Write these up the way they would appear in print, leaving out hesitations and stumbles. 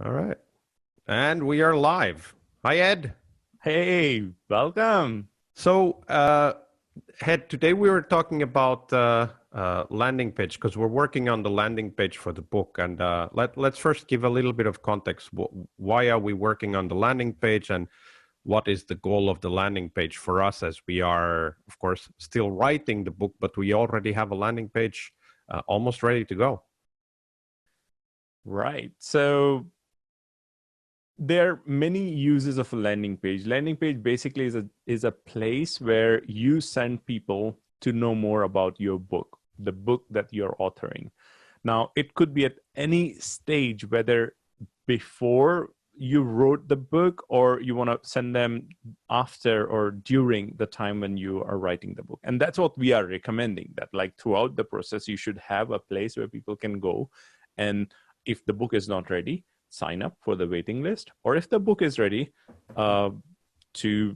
All right. And we are live. Hi, Ed. Hey, welcome. So, Ed, today we were talking about landing page because we're working on the landing page for the book. And let's first give a little bit of context. Why are we working on the landing page, and what is the goal of the landing page for us, as we are, of course, still writing the book, but we already have a landing page almost ready to go. Right. So there are many uses of a landing page. Landing page basically is a place where you send people to know more about your book, the book that you're authoring. Now, it could be at any stage, whether before you wrote the book or you want to send them after or during the time when you are writing the book. And that's what we are recommending, that like throughout the process, you should have a place where people can go. And if the book is not ready, sign up for the waiting list. Or if the book is ready, to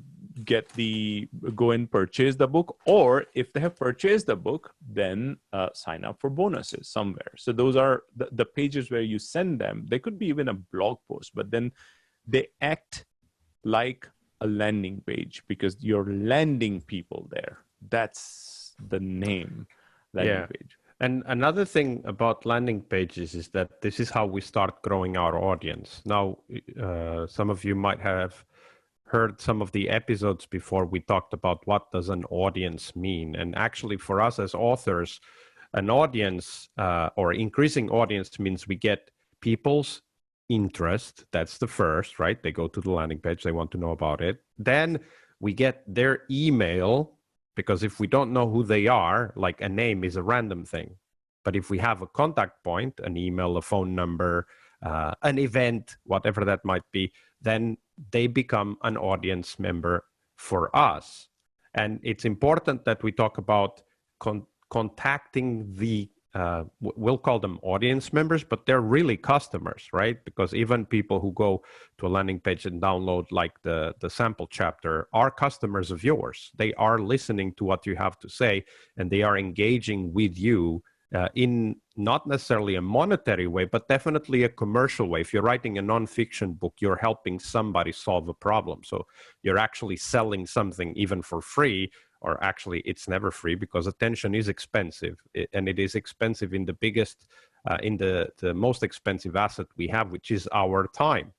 go and purchase the book, or if they have purchased the book, then sign up for bonuses somewhere. So those are the pages where you send them. They could be even a blog post, but then they act like a landing page because you're landing people there. That's the name, landing Yeah. page. And another thing about landing pages is that this is how we start growing our audience. Now, some of you might have heard some of the episodes before. We talked about what does an audience mean. And actually, for us as authors, an audience or increasing audience means we get people's interest. That's the first, right? They go to the landing page, they want to know about it. Then we get their email, because if we don't know who they are, like a name is a random thing. But if we have a contact point, an email, a phone number, an event, whatever that might be, then they become an audience member for us. And it's important that we talk about contacting the we'll call them audience members, but they're really customers, right? Because even people who go to a landing page and download like the sample chapter are customers of yours. They are listening to what you have to say, and they are engaging with you in not necessarily a monetary way, but definitely a commercial way. If you're writing a nonfiction book, you're helping somebody solve a problem. So you're actually selling something even for free, or actually it's never free, because attention is expensive, and it is expensive in the biggest, in the most expensive asset we have, which is our time.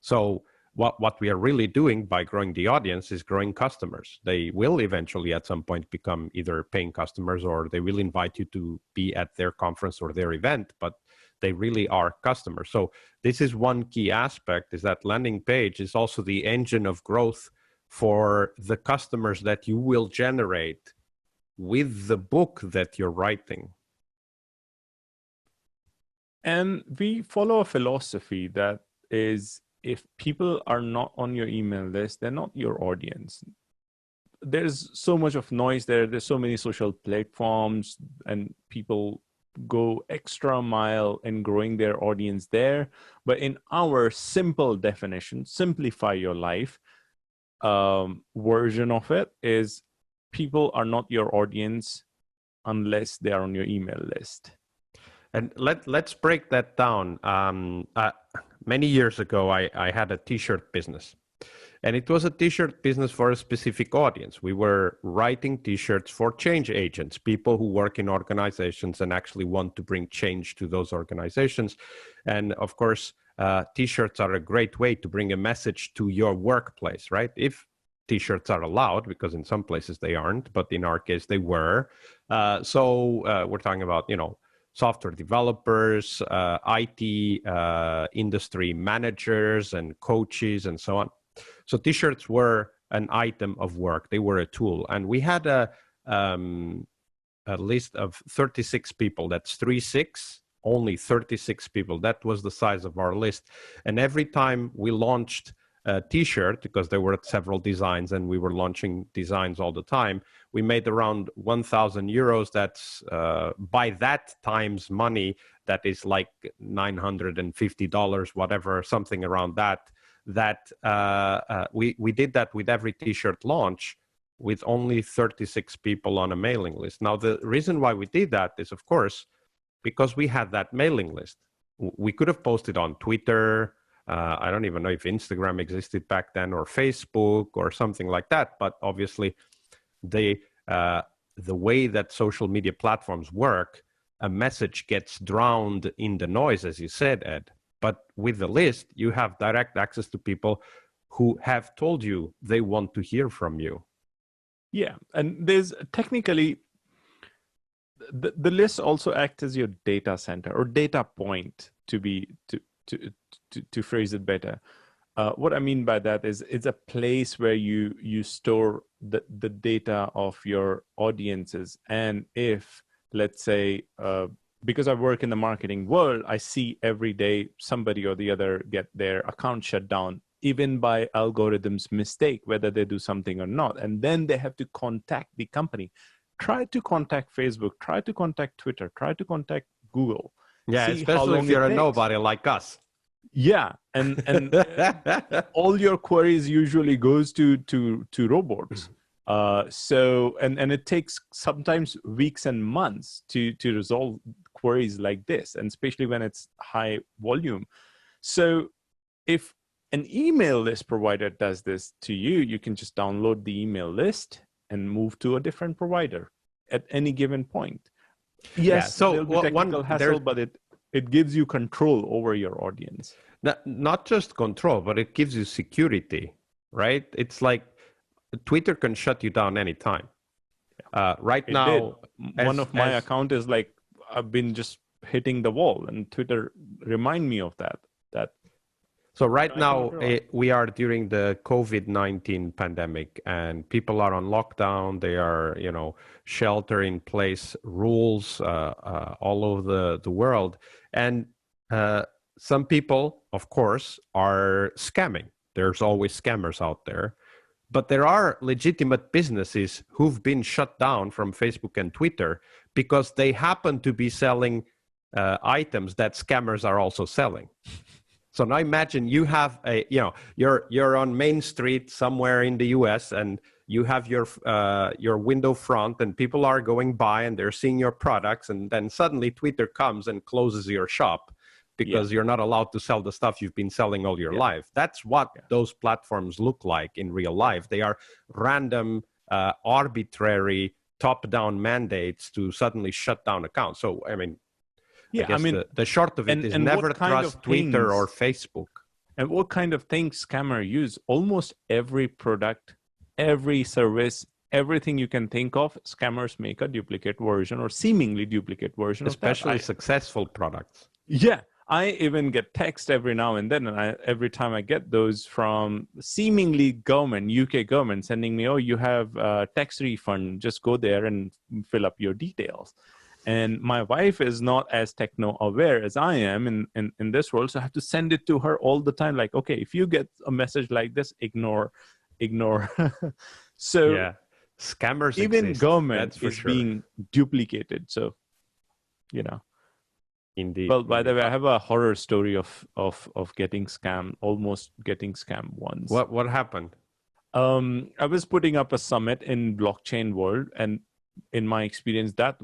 So what we are really doing by growing the audience is growing customers. They will eventually at some point become either paying customers, or they will invite you to be at their conference or their event, but they really are customers. So this is one key aspect, is that landing page is also the engine of growth for the customers that you will generate with the book that you're writing. And we follow a philosophy that is, if people are not on your email list, they're not your audience. There's so much of noise there. There's so many social platforms, and people go extra mile in growing their audience there. But in our simple definition, simplify your life version of it, is people are not your audience unless they are on your email list. And let's break that down. Many years ago, I had a t-shirt business, and it was a t-shirt business for a specific audience. We were writing t-shirts for change agents, people who work in organizations and actually want to bring change to those organizations. And of course, t-shirts are a great way to bring a message to your workplace, right? If t-shirts are allowed, because in some places they aren't, but in our case they were. So we're talking about, software developers, IT industry managers and coaches and so on. So t-shirts were an item of work. They were a tool. And we had a list of 36 people. That's 36, only 36 people. That was the size of our list. And every time we launched a t-shirt, because there were several designs and we were launching designs all the time, we made around 1,000 euros. That's by that time's money, that is like $950, whatever, something around that. We did that with every t-shirt launch, with only 36 people on a mailing list. Now, the reason why we did that is, of course, because we had that mailing list. we could have posted on Twitter. I don't even know if Instagram existed back then, or Facebook or something like that. But obviously, the way that social media platforms work, a message gets drowned in the noise, as you said, Ed. But with the list, you have direct access to people who have told you they want to hear from you. Yeah, and there's technically the list also acts as your data center or data point, to phrase it better. What I mean by that is it's a place where you store the data of your audiences. And if, let's say, because I work in the marketing world, I see every day somebody or the other get their account shut down, even by algorithms mistake, whether they do something or not. And then they have to contact the company. Try to contact Facebook, try to contact Twitter, try to contact Google. Yeah, especially if you're a nobody like us. Yeah, and all your queries usually goes to robots. So and it takes sometimes weeks and months to resolve queries like this, and especially when it's high volume. So if an email list provider does this to you, you can just download the email list and move to a different provider at any given point. Yes, yeah, so there'll be technical hassle, but it gives you control over your audience. Not just control, but it gives you security, right? It's like Twitter can shut you down anytime. Right now, one of my account is like, I've been just hitting the wall, and Twitter remind me of that. So right now, we are during the COVID-19 pandemic, and people are on lockdown. They are, shelter-in-place rules all over the world. And some people, of course, are scamming. There's always scammers out there. But there are legitimate businesses who've been shut down from Facebook and Twitter because they happen to be selling items that scammers are also selling. So now imagine you have you're on Main Street somewhere in the US, and you have your window front, and people are going by and they're seeing your products, and then suddenly Twitter comes and closes your shop because you're not allowed to sell the stuff you've been selling all your life. That's what those platforms look like in real life. They are random, arbitrary, top-down mandates to suddenly shut down accounts. So, I mean, the short of it is never trust Twitter or Facebook. And what kind of things scammers use? Almost every product, every service, everything you can think of, scammers make a duplicate version or seemingly duplicate version. Especially successful products. Yeah. I even get text every now and then, and every time I get those from seemingly government, UK government, sending me, oh, you have a tax refund, just go there and fill up your details. And my wife is not as techno aware as I am in this world, so I have to send it to her all the time. Like, okay, if you get a message like this, ignore. So scammers even exist. Government is being duplicated. So, Indeed. Well, by the way, I have a horror story of getting scammed, almost getting scammed once. What happened? I was putting up a summit in blockchain world, and in my experience, that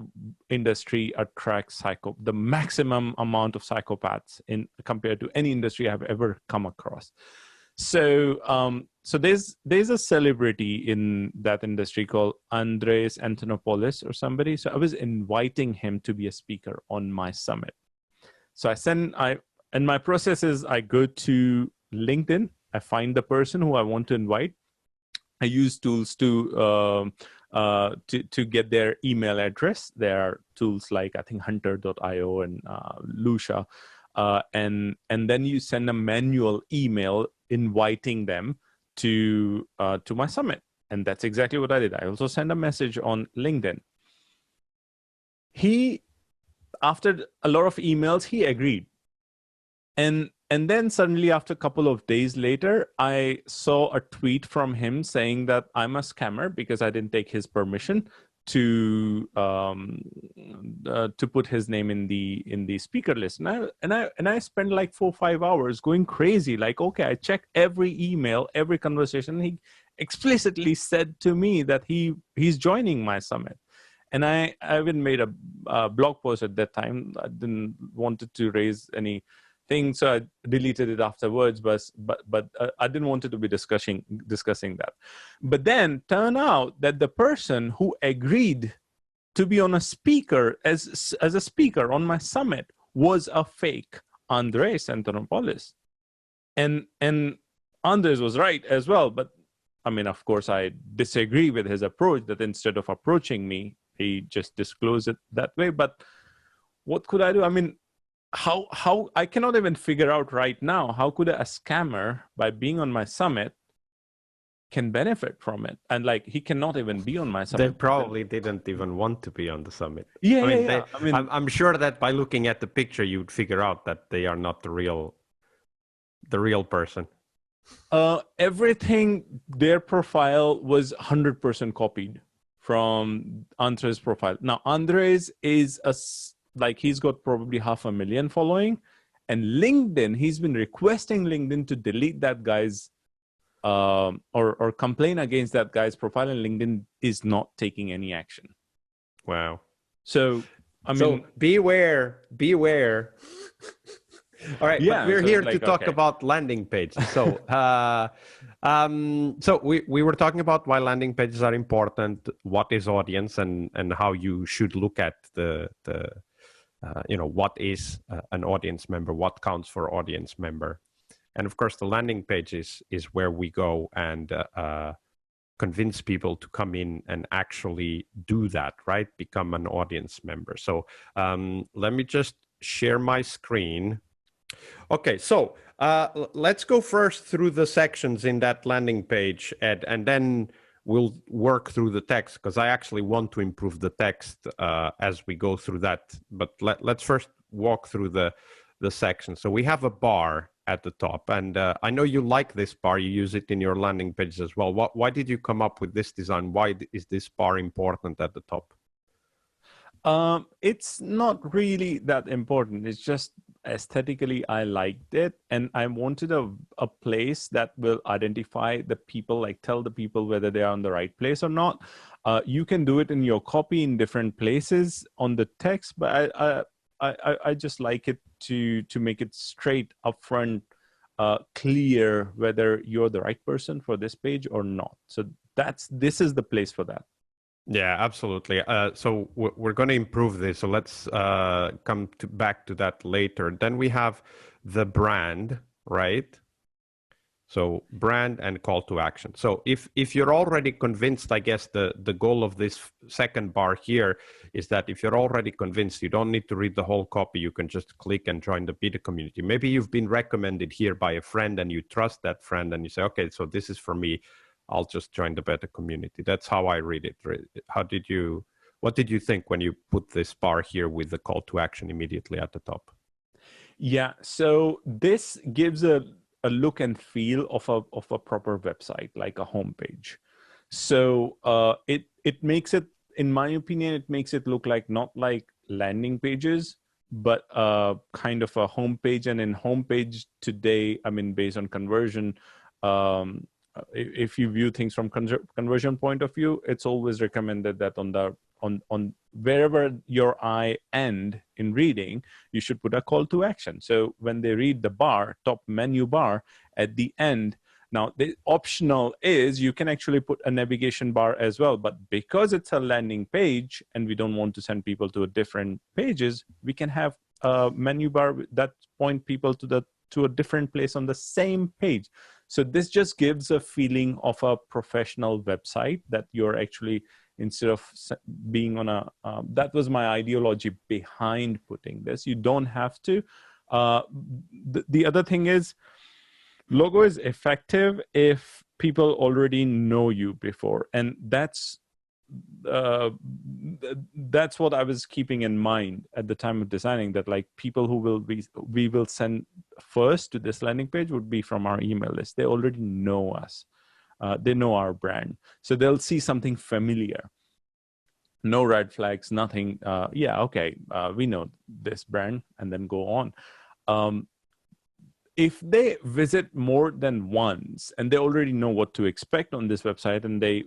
industry attracts the maximum amount of psychopaths compared to any industry I've ever come across. So there's a celebrity in that industry called Andres Antonopoulos or somebody. So I was inviting him to be a speaker on my summit. So and my process is I go to LinkedIn, I find the person who I want to invite. I use tools to get their email address. There are tools like, I think, hunter.io and Lucia. And then you send a manual email inviting them to my summit. And that's exactly what I did. I also sent a message on LinkedIn. After a lot of emails, he agreed. And then suddenly, after a couple of days later, I saw a tweet from him saying that I'm a scammer because I didn't take his permission to put his name in the speaker list. And I spent like 4 or 5 hours going crazy. Like, okay, I checked every email, every conversation. He explicitly said to me that he's joining my summit. And I even made a blog post at that time. I didn't wanted to raise anything, so I deleted it afterwards. But I didn't want it to be discussing that. But then turned out that the person who agreed to be on a speaker as a speaker on my summit was a fake Andres Antonopoulos. And Andres was right as well. But I mean, of course, I disagree with his approach that instead of approaching me, he just disclosed it that way. But what could I do? I mean, how I cannot even figure out right now, how could a scammer, by being on my summit, can benefit from it? And like, he cannot even be on my summit. They probably didn't even want to be on the summit. Yeah, I mean, yeah. I'm sure that by looking at the picture, you'd figure out that they are not the real person. Everything, their profile was 100% copied from Andres' profile. Now, Andres is he's got probably 500,000 following, and LinkedIn, he's been requesting LinkedIn to delete that guy's or complain against that guy's profile, and LinkedIn is not taking any action. Wow. So, I mean, so beware. All right, yeah, but we're here to talk about landing pages. So, so we were talking about why landing pages are important, what is audience, and how you should look at the what is an audience member, what counts for audience member, and of course the landing page is where we go and convince people to come in and actually do that, right? Become an audience member. So let me just share my screen. Okay, so let's go first through the sections in that landing page, Ed, and then we'll work through the text, because I actually want to improve the text as we go through that. But let's first walk through the section. So we have a bar at the top, and I know you like this bar. You use it in your landing pages as well. Why did you come up with this design? Why is this bar important at the top? It's not really that important. It's just aesthetically I liked it, and I wanted a place that will identify the people, like tell the people whether they are on the right place or not. You can do it in your copy in different places on the text, but I just like it to make it straight upfront, clear whether you're the right person for this page or not. So this is the place for that. Yeah, absolutely. So we're going to improve this. So let's come back to that later. Then we have the brand, right? So brand and call to action. So if you're already convinced, I guess the goal of this second bar here is that if you're already convinced, you don't need to read the whole copy. You can just click and join the beta community. Maybe you've been recommended here by a friend and you trust that friend and you say, okay, so this is for me. I'll just join the beta community. That's how I read it. What did you think when you put this bar here with the call to action immediately at the top? Yeah, so this gives a look and feel of a proper website, like a homepage. So it makes it, in my opinion, it makes it look like not like landing pages, but kind of a homepage. And in homepage today, I mean, based on conversion, if you view things from conversion point of view, it's always recommended that on wherever your eye end in reading, you should put a call to action. So when they read the bar, top menu bar at the end, now the optional is you can actually put a navigation bar as well, but because it's a landing page and we don't want to send people to different pages, we can have a menu bar that point people to a different place on the same page. So this just gives a feeling of a professional website that you're actually, instead of being on a, that was my ideology behind putting this. You don't have to. The other thing is, logo is effective if people already know you before. And that's what I was keeping in mind at the time of designing, that like people who we will send first to this landing page would be from our email list. They already know us. They know our brand. So they'll see something familiar. No red flags, nothing. Yeah, okay, we know this brand, and then go on. if they visit more than once and they already know what to expect on this website, and they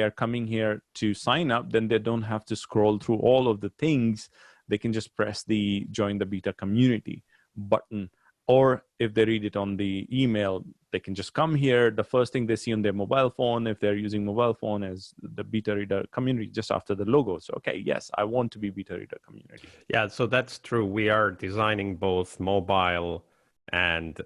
are coming here to sign up, then they don't have to scroll through all of the things. They can just press the join the beta community button. Or if they read it on the email, they can just come here. The first thing they see on their mobile phone, if they're using mobile phone, is the beta reader community just after the logo. So, okay, yes, I want to be beta reader community. Yeah, so that's true. We are designing both mobile and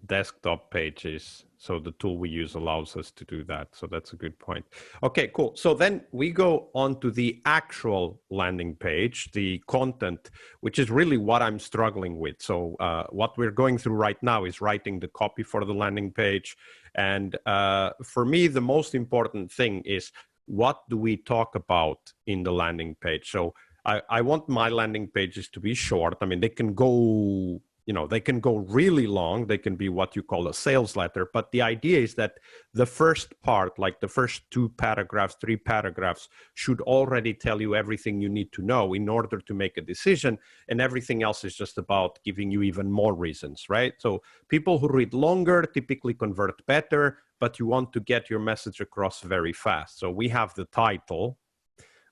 desktop pages. So the tool we use allows us to do that. So that's a good point. Okay, cool. So then we go on to the actual landing page, the content, which is really what I'm struggling with. So what we're going through right now is writing the copy for the landing page. And for me, the most important thing is, what do we talk about in the landing page? So I want my landing pages to be short. I mean, they can go, they can go really long. They can be what you call a sales letter. But the idea is that the first part, like the first 2 paragraphs, 3 paragraphs, should already tell you everything you need to know in order to make a decision. And everything else is just about giving you even more reasons, right? So people who read longer typically convert better, but you want to get your message across very fast. So we have the title,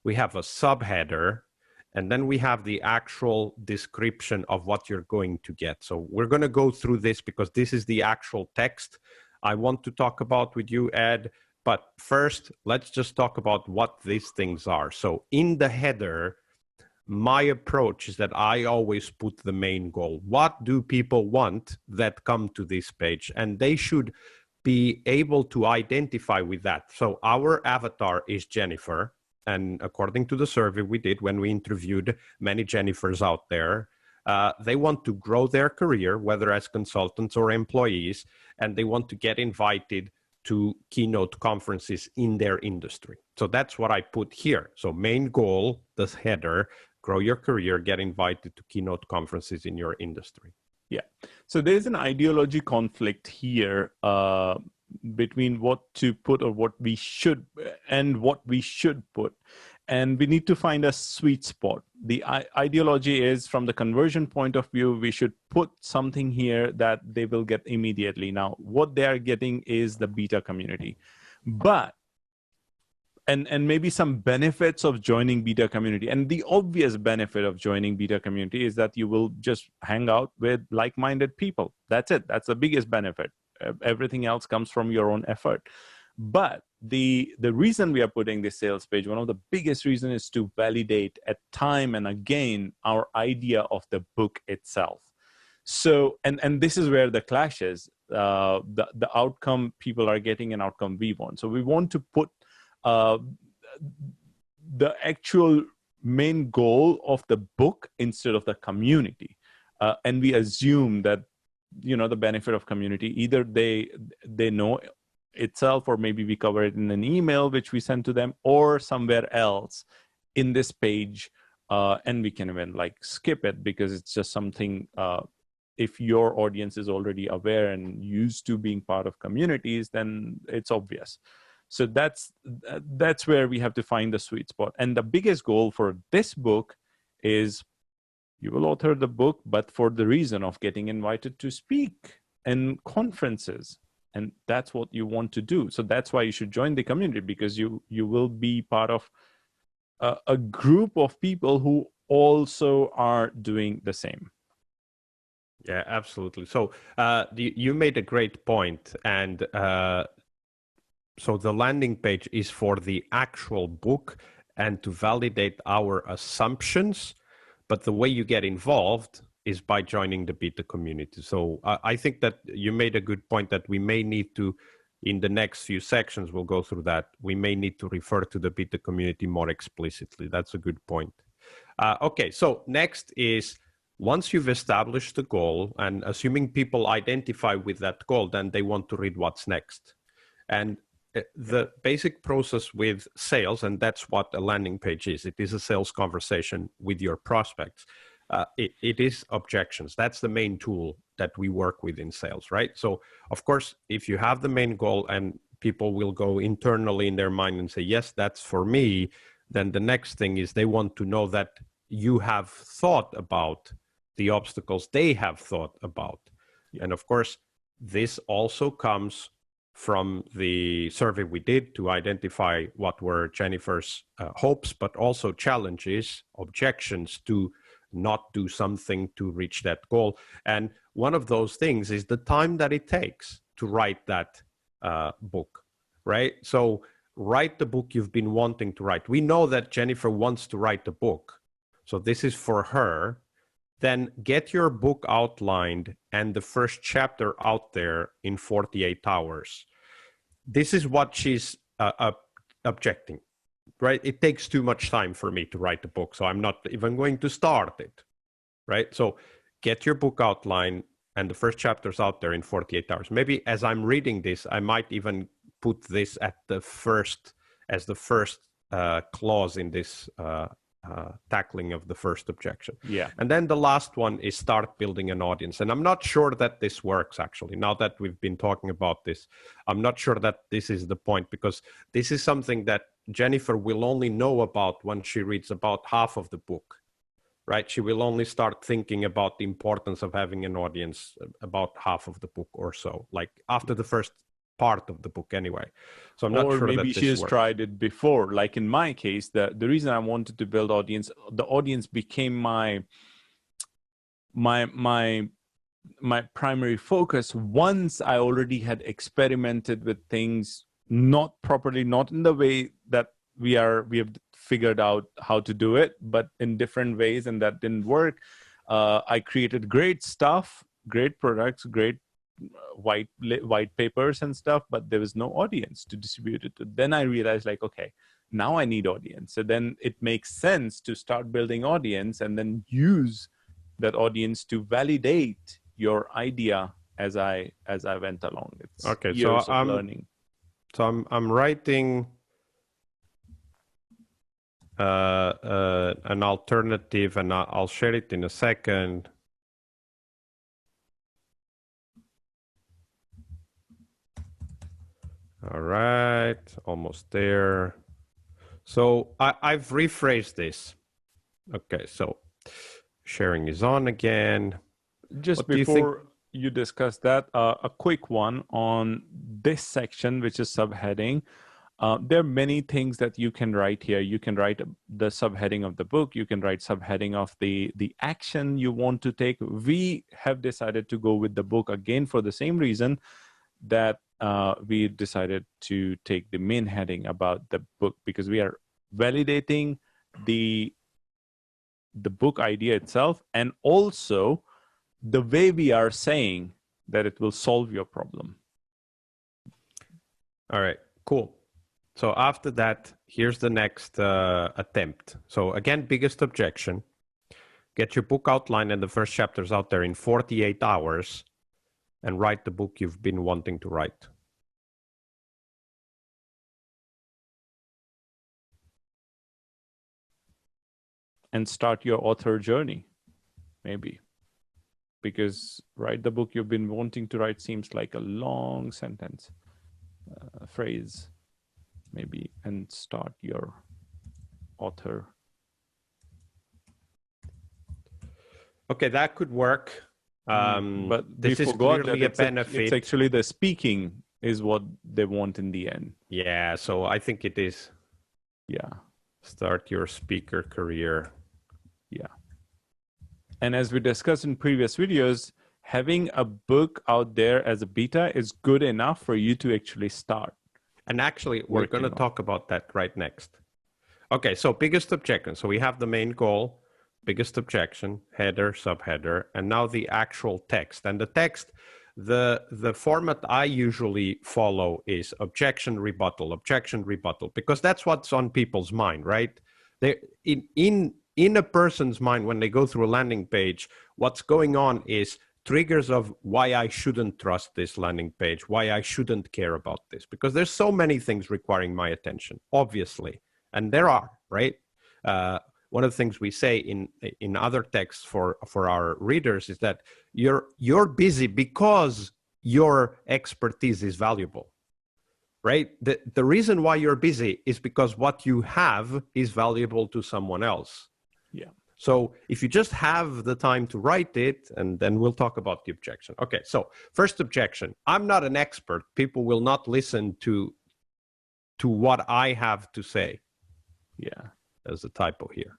we have a subheader, and then we have the actual description of what you're going to get. So we're going to go through this because this is the actual text I want to talk about with you, Ed. But first, let's just talk about what these things are. So in the header, my approach is that I always put the main goal. What do people want that come to this page? And they should be able to identify with that. So our avatar is Jennifer. And according to the survey we did when we interviewed many Jennifers out there, they want to grow their career, whether as consultants or employees, and they want to get invited to keynote conferences in their industry. So that's what I put here. So main goal, this header, grow your career, get invited to keynote conferences in your industry. Yeah. So there's an ideology conflict here between what to put or what we should put. And we need to find a sweet spot. The ideology is, from the conversion point of view, we should put something here that they will get immediately. Now, what they are getting is the beta community. But and maybe some benefits of joining beta community. And the obvious benefit of joining beta community is that you will just hang out with like-minded people. That's it. That's the biggest benefit. Everything else comes from your own effort. But the reason we are putting this sales page, one of the biggest reasons, is to validate at time and again our idea of the book itself. So, and this is where the clash is. The outcome people are getting an outcome we want. So we want to put the actual main goal of the book instead of the community. And we assume that, the benefit of community, either they know itself, or maybe we cover it in an email which we send to them, or somewhere else in this page, and we can even skip it because it's just something. If your audience is already aware and used to being part of communities, then it's obvious. So that's where we have to find the sweet spot. And the biggest goal for this book is, you will author the book, but for the reason of getting invited to speak in conferences. And that's what you want to do. So that's why you should join the community, because you will be part of a group of people who also are doing the same. Yeah, absolutely. So you made a great point. And so the landing page is for the actual book and to validate our assumptions. But the way you get involved is by joining the beta community. So I think that you made a good point that we may need to, in the next few sections, we'll go through that, we may need to refer to the beta community more explicitly. That's a good point. Okay, so next is, once you've established the goal, and assuming people identify with that goal, then they want to read what's next. And the basic process with sales, and that's what a landing page is. It is a sales conversation with your prospects. It is objections. That's the main tool that we work with in sales, right? So, of course, if you have the main goal and people will go internally in their mind and say, yes, that's for me, then the next thing is they want to know that you have thought about the obstacles they have thought about. And of course, this also comes from the survey we did to identify what were Jennifer's hopes, but also challenges, objections to not do something to reach that goal. And one of those things is the time that it takes to write that book, right? So write the book you've been wanting to write. We know that Jennifer wants to write a book, so this is for her. Then get your book outlined and the first chapter out there in 48 hours. This is what she's objecting, right? It takes too much time for me to write the book, so I'm not even going to start it, right? So get your book outline and the first chapters out there in 48 hours. Maybe as I'm reading this, I might even put this at the first, as the first clause in this tackling of the first objection. Yeah. And then the last one is start building an audience. And I'm not sure that this works, actually. Now that we've been talking about this, I'm not sure that this is the point, because this is something that Jennifer will only know about when she reads about half of the book, right? She will only start thinking about the importance of having an audience about half of the book or so, like after the first part of the book anyway. So I'm not or sure maybe that she has works. tried it before. Like in my case, the reason I wanted to build audience, the audience became my primary focus once I already had experimented with things not properly, not in the way that we have figured out how to do it, but in different ways, and that didn't work. I created great stuff, great products, great white papers and stuff, but there was no audience to distribute it to. Then I realized, like, okay, now I need audience. So then it makes sense to start building audience and then use that audience to validate your idea as I went along. It's okay, years so of learning. So I'm writing an alternative, and I'll share it in a second. All right, almost there. So I've rephrased this. Okay, so sharing is on again. Just What do you before you discuss that, a quick one on this section, which is subheading. There are many things that you can write here. You can write the subheading of the book. You can write subheading of the action you want to take. We have decided to go with the book again for the same reason that we decided to take the main heading about the book, because we are validating the book idea itself, and also the way we are saying that it will solve your problem. All right, cool. So after that, here's the next attempt. So again, biggest objection. Get your book outline and the first chapters out there in 48 hours and write the book you've been wanting to write. And start your author journey, maybe. Because write the book you've been wanting to write seems like a long sentence, phrase, maybe, and start your author. Okay, that could work. But this is forgot clearly that a benefit. it's actually the speaking is what they want in the end. Yeah, so I think it is. Yeah. Start your speaker career. Yeah. And as we discussed in previous videos, having a book out there as a beta is good enough for you to actually start. And actually, we're going to talk about that right next. Okay, so biggest objection. So we have the main goal, biggest objection, header, subheader, and now the actual text. And the text, the format I usually follow is objection, rebuttal, because that's what's on people's mind, right? They in a person's mind, when they go through a landing page, what's going on is triggers of why I shouldn't trust this landing page, why I shouldn't care about this, because there's so many things requiring my attention, obviously. And there are, right? One of the things we say in other texts for our readers is that you're busy because your expertise is valuable, right? The reason why you're busy is because what you have is valuable to someone else. Yeah. So if you just have the time to write it, and then we'll talk about the objection. Okay, so first objection. I'm not an expert. People will not listen to what I have to say. Yeah. There's a typo here.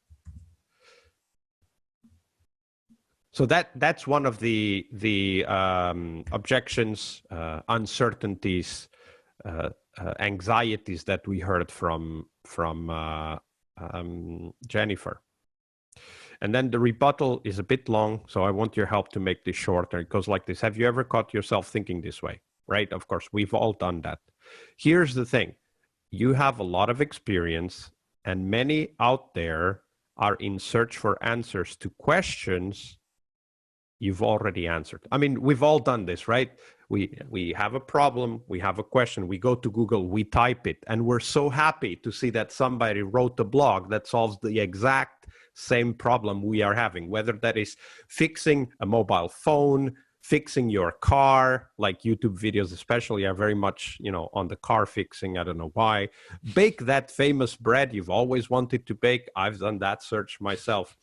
So that's one of the objections, uncertainties, anxieties that we heard from Jennifer. And then the rebuttal is a bit long, so I want your help to make this shorter. It goes like this. Have you ever caught yourself thinking this way? Right? Of course, we've all done that. Here's the thing. You have a lot of experience, and many out there are in search for answers to questions you've already answered. I mean, we've all done this, right? We have a problem, we have a question, we go to Google, we type it, and we're so happy to see that somebody wrote a blog that solves the exact same problem we are having, whether that is fixing a mobile phone, fixing your car, like YouTube videos especially are very much, on the car fixing. I don't know why. Bake that famous bread you've always wanted to bake. I've done that search myself.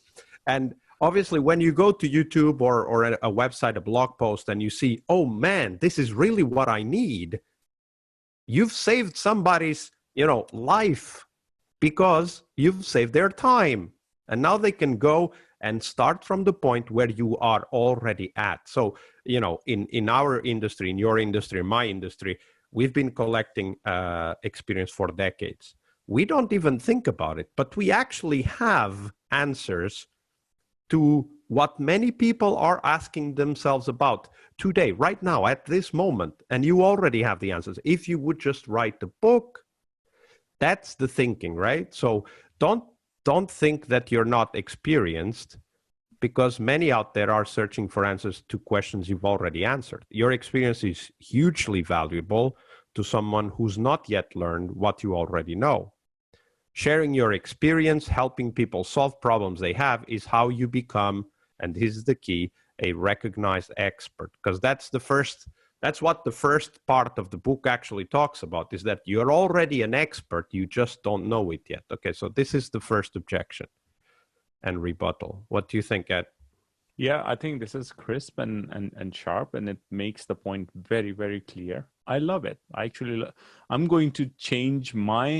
And obviously, when you go to YouTube or a website, a blog post, and you see, oh man, this is really what I need, you've saved somebody's, life because you've saved their time. And now they can go and start from the point where you are already at. So, in our industry, in your industry, in my industry, we've been collecting experience for decades. We don't even think about it, but we actually have answers to what many people are asking themselves about today, right now, at this moment. And you already have the answers. If you would just write the book, that's the thinking, right? So don't think that you're not experienced, because many out there are searching for answers to questions you've already answered. Your experience is hugely valuable to someone who's not yet learned what you already know. Sharing your experience, helping people solve problems they have, is how you become, and this is the key, a recognized expert. Because that's what the first part of the book actually talks about, is that you're already an expert, you just don't know it yet. Okay, so this is the first objection and rebuttal. What do you think, Ed? Yeah, I think this is crisp and sharp, and it makes the point very, very clear. I love it. I'm going to change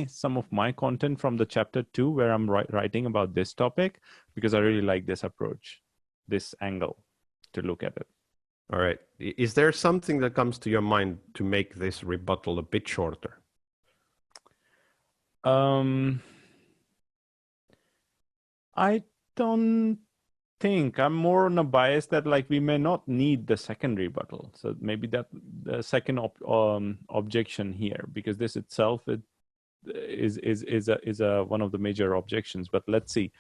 some of my content from the chapter 2, where I'm writing about this topic, because I really like this approach, this angle to look at it. All right. Is there something that comes to your mind to make this rebuttal a bit shorter? I don't think. I'm more on a bias that we may not need the second rebuttal. So maybe that the second objection here, because this itself is one of the major objections. But let's see.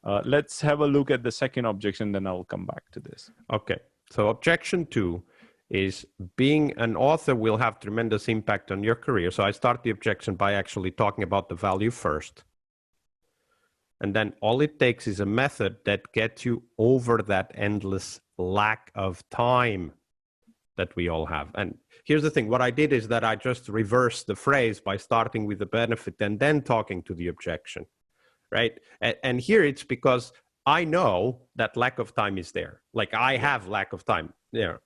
Let's have a look at the second objection, then I'll come back to this. Okay. So objection 2 is being an author will have tremendous impact on your career. So I start the objection by actually talking about the value first. And then all it takes is a method that gets you over that endless lack of time that we all have. And here's the thing. What I did is that I just reversed the phrase by starting with the benefit and then talking to the objection, right? And here it's because I know that lack of time is there. Like I have lack of time.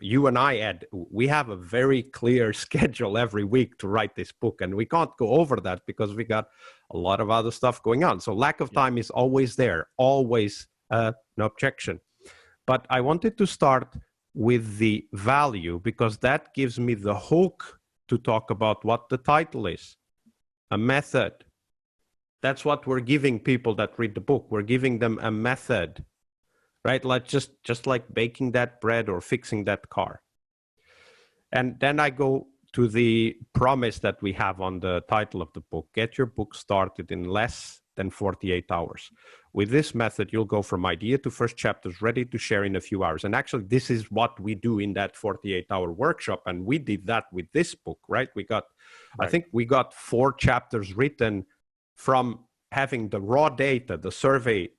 You and I, Ed, we have a very clear schedule every week to write this book, and we can't go over that because we got a lot of other stuff going on. So lack of time is always there, always an objection. But I wanted to start with the value, because that gives me the hook to talk about what the title is, a method. That's what we're giving people that read the book. We're giving them a method, right? Like just like baking that bread or fixing that car. And then I go to the promise that we have on the title of the book. Get your book started in less than 48 hours. With this method, you'll go from idea to first chapters ready to share in a few hours. And actually, this is what we do in that 48-hour workshop. And we did that with this book, right? I think we got 4 chapters written from having the raw data, the survey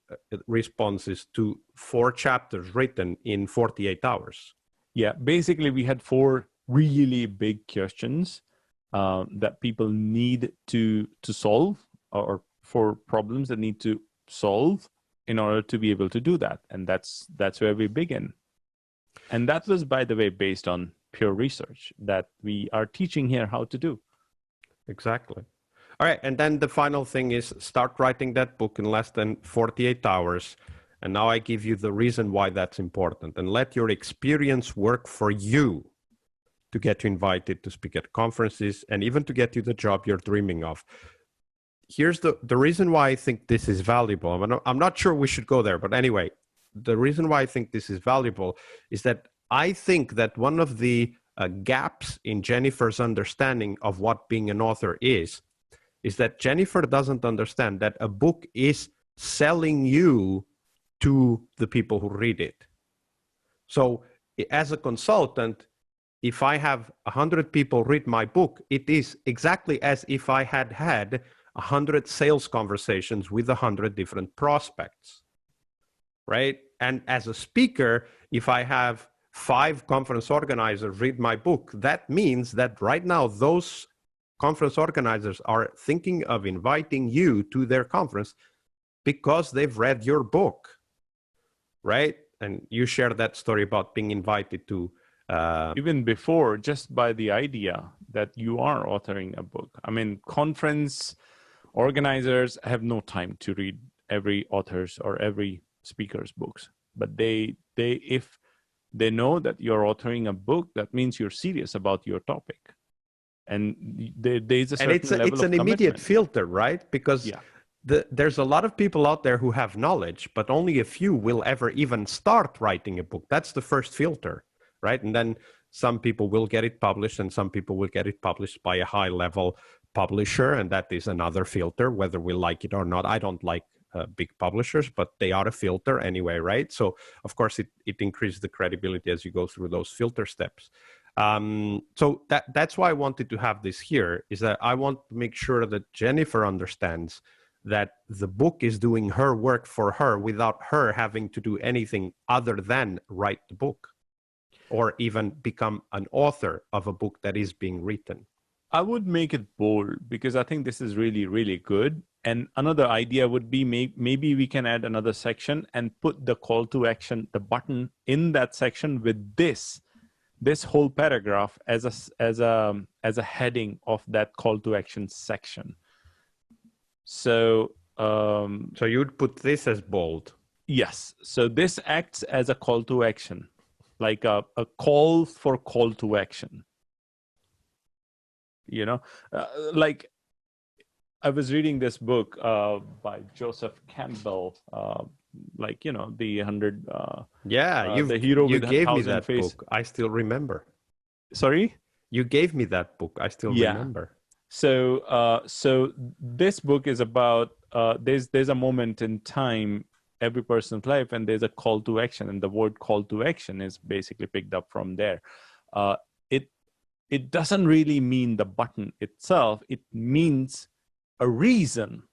responses, to 4 chapters written in 48 hours. Yeah, basically we had 4 really big questions that people need to solve, or 4 problems that need to solve in order to be able to do that. And that's where we begin. And that was, by the way, based on pure research that we are teaching here how to do. Exactly. All right. And then the final thing is start writing that book in less than 48 hours. And now I give you the reason why that's important. And let your experience work for you to get you invited to speak at conferences and even to get you the job you're dreaming of. Here's the reason why I think this is valuable. I'm not sure we should go there, but anyway, the reason why I think this is valuable is that I think that one of the gaps in Jennifer's understanding of what being an author is that Jennifer doesn't understand that a book is selling you to the people who read it. So as a consultant, if I have 100 people read my book, it is exactly as if I had had 100 sales conversations with 100 different prospects, right? And as a speaker, if I have 5 conference organizers read my book, that means that right now those conference organizers are thinking of inviting you to their conference because they've read your book, right? And you shared that story about being invited to even before, just by the idea that you are authoring a book. I mean, conference organizers have no time to read every author's or every speaker's books, but if they know that you're authoring a book, that means you're serious about your topic, and there's a certain level of commitment. It's an immediate filter, right? Because there's a lot of people out there who have knowledge, but only a few will ever even start writing a book. That's the first filter, right? And then some people will get it published and some people will get it published by a high level publisher. And that is another filter, whether we like it or not. I don't like big publishers, but they are a filter anyway, right? So of course it increases the credibility as you go through those filter steps. So that's why I wanted to have this here, is that I want to make sure that Jennifer understands that the book is doing her work for her without her having to do anything other than write the book or even become an author of a book that is being written. I would make it bold because I think this is really, really good. And another idea would be maybe we can add another section and put the call to action, the button in that section with this whole paragraph as a heading of that call to action section. So so you would put this as bold. Yes. So this acts as a call to action, like a call for call to action. You know, like I was reading this book by Joseph Campbell, like, you know, the 100. The hero you with gave me 1,000 that face. book. I still remember. Sorry? You gave me that book. I still remember. So, so this book is about there's a moment in time, every person's life, and there's a call to action, and the word call to action is basically picked up from there. It doesn't really mean the button itself. It means a reason,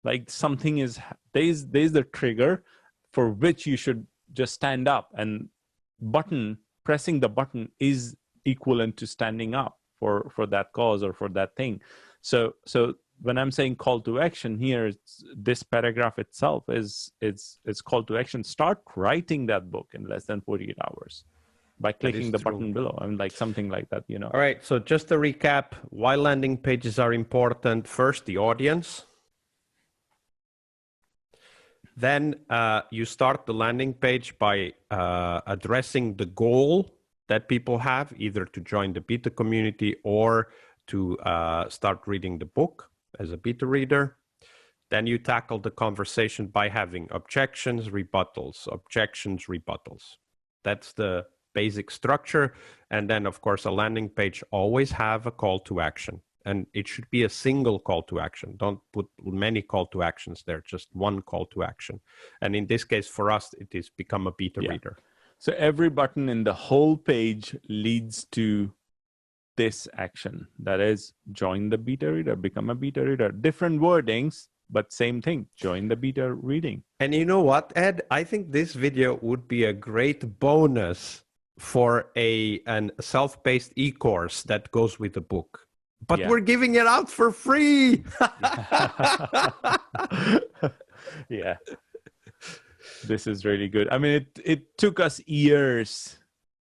like something is there's the trigger for which you should just stand up, and pressing the button is equivalent to standing up for that cause or for that thing. So when I'm saying call to action here, this paragraph itself is call to action. Start writing that book in less than 48 hours by clicking the button below. I mean, like something like that, you know. All right. So just to recap, why landing pages are important. First, the audience. Then you start the landing page by addressing the goal that people have, either to join the beta community or to start reading the book as a beta reader. Then you tackle the conversation by having objections, rebuttals. That's the basic structure. And then, of course, a landing page always have a call to action. And it should be a single call to action. Don't put many call to actions there, just one call to action. And in this case, for us, it is become a beta reader. So every button in the whole page leads to this action. That is, join the beta reader, become a beta reader. Different wordings, but same thing, join the beta reading. And you know what, Ed? I think this video would be a great bonus for an self-paced e-course that goes with the book. But we're giving it out for free. Yeah. This is really good. I mean, it took us years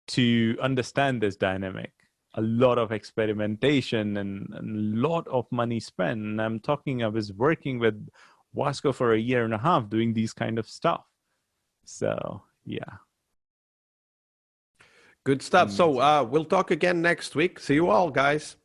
to understand this dynamic. A lot of experimentation and a lot of money spent. And I was working with Wasco for a year and a half doing these kind of stuff. So yeah. Good stuff. So we'll talk again next week. See you all, guys.